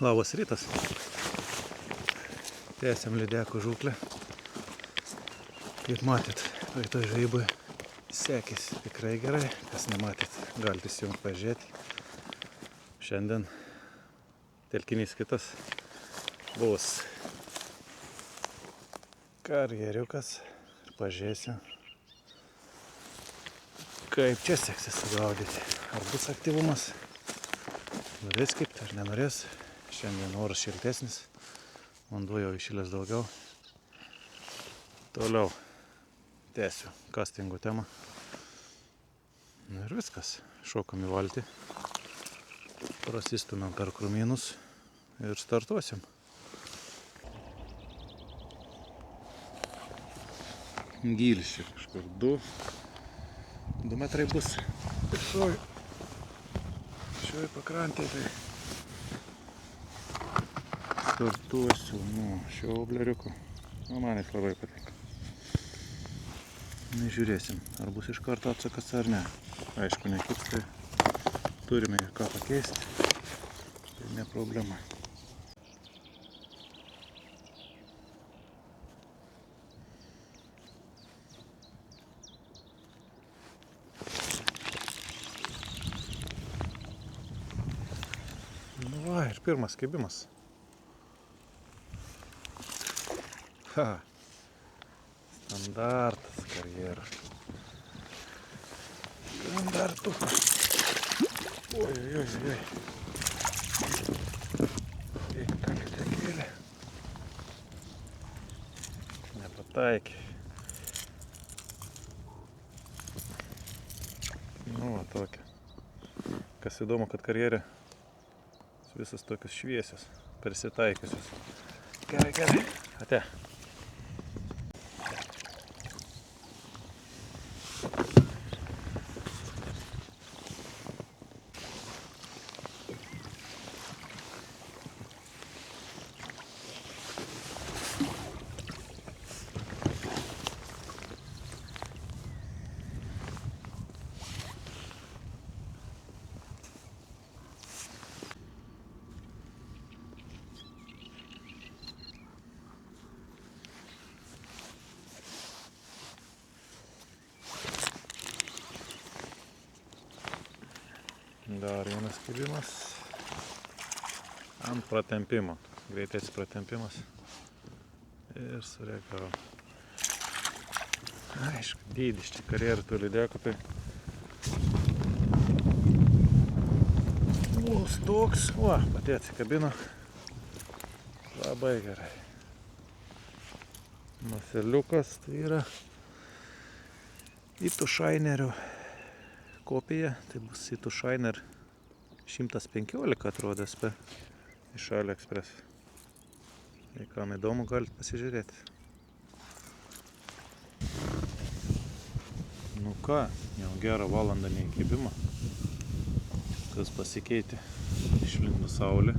Labas rytas. Tęsiam lydekų žūklę. Kaip matėt, praeitoj žvejyboj sekėsi tikrai gerai. Kas nematėt, galite įsijungti pažiūrėti. Šiandien telkinys kitas bus karjeriukas ir pažiūrėsiu, kaip čia seksis sugaudyti. Ar bus aktyvumas? Norės kaip, ar nenorės. Šiandien oras šiltesnis, vanduo jau įšilęs daugiau. Toliau tęsiu kastingo temą. Ir viskas. Šokam į valtį. Prasistumiam per krūmynus ir startuosim. Gylis čia kažkur 2 metrai bus. Šioj pakrantėje tai startuosiu nuo šio obleriuko. Man jis labai patinka. Žiūrėsim, ar bus iš karto atsakas ar ne. Aišku, nekits, tai turime ir ką pakeisti. Tai ne problema. Nu va, ir pirmas kibimas. Ha, standartas karjera. Standartukas. Oi. Ką ten kėlė? Nepataikė. Nu, va tokia. Kas įdomu, kad karjerė visas tokios šviesios, persitaikiusios. Gerai. Ate. Dar vienas kibimas ant pratempimo, greitės pratempimas ir sureagavo. Aišku, dydis čia karjerų tų lydekų, tai mūs toks, pati atsikabino, labai gerai. Maseliukas tai yra Itushiner kopija, tai bus Itushiner 115 atrodo SP iš AliExpress. Jei kam įdomu, galite pasižiūrėti. Nu ką, jau gerą valandą neįkibimą. Kas pasikeitė? Išlindo saulė,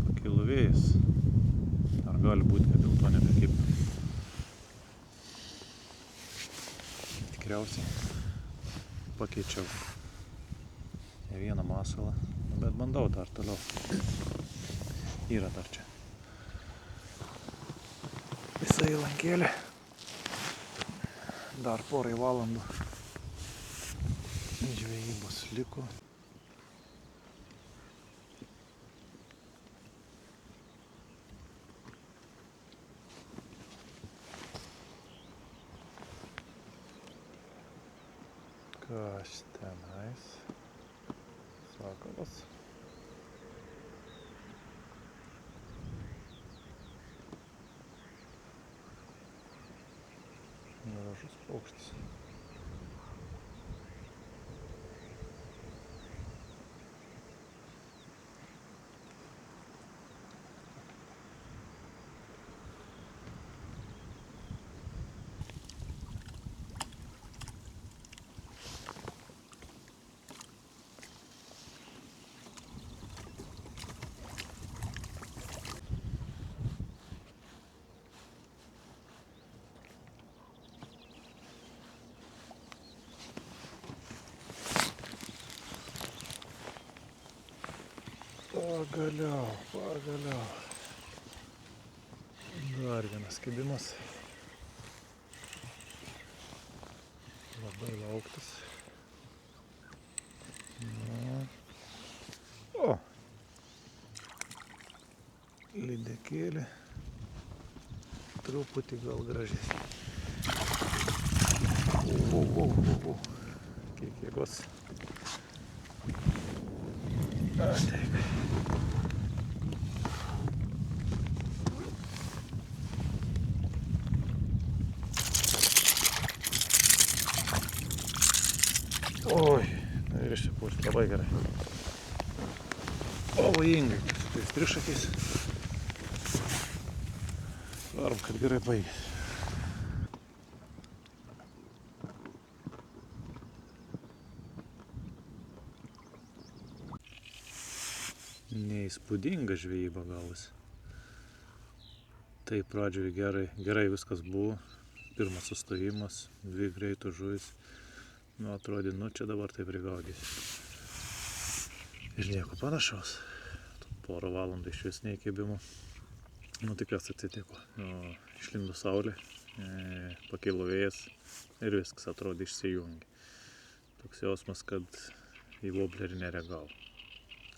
pakilo vėjas. Ar gali būti, kad dėl to nebekibė? Tikriausiai pakeičiau ne vieną masalą, bet bandau dar toliau. Yra dar čia visa įlankėlė. Dar porai valandų žvejybos liko. Kas tenais? Sakalas. Gražus paukštis. Pagaliau. Dar vienas kibimas. Labai lauktas. O! Lydekėlė. Truputį gal gražesnė. Kiek jėgos. Taip. Oi, ir išsipūsti labai gerai. Pavojingai, su tais trišakiais. Svarbu, kad gerai baigė. Neįspūdinga žvejyba gavosi. Tai pradžioje gerai viskas buvo. Pirmas sustojimas, 2 greitų žuvis. Atrodė, čia dabar taip prigaudysiu. Ir nieko panašaus. Porą valandų iš vis neįkibimo. Tai kas atsitiko. Išlindo saulė, pakilo vėjas ir viskas atrodė išsijungė. Toks jausmas, kad į woblerį nereagavo.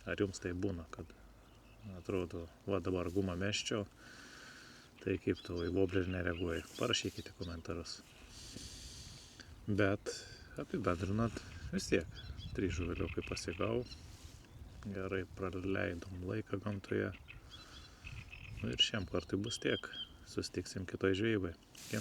Ar jums tai būna, kad atrodo, dabar gumą meščiau, tai kaip tu į woblerį nereaguoji? Parašykite komentarus. Bet apibendrinant, vis tiek 3 žuveliukai pasigavo. Gerai praleidom laiką gamtoje. Ir šiam kartui bus tiek. Susitiksim kitoj žvejybai. Iki.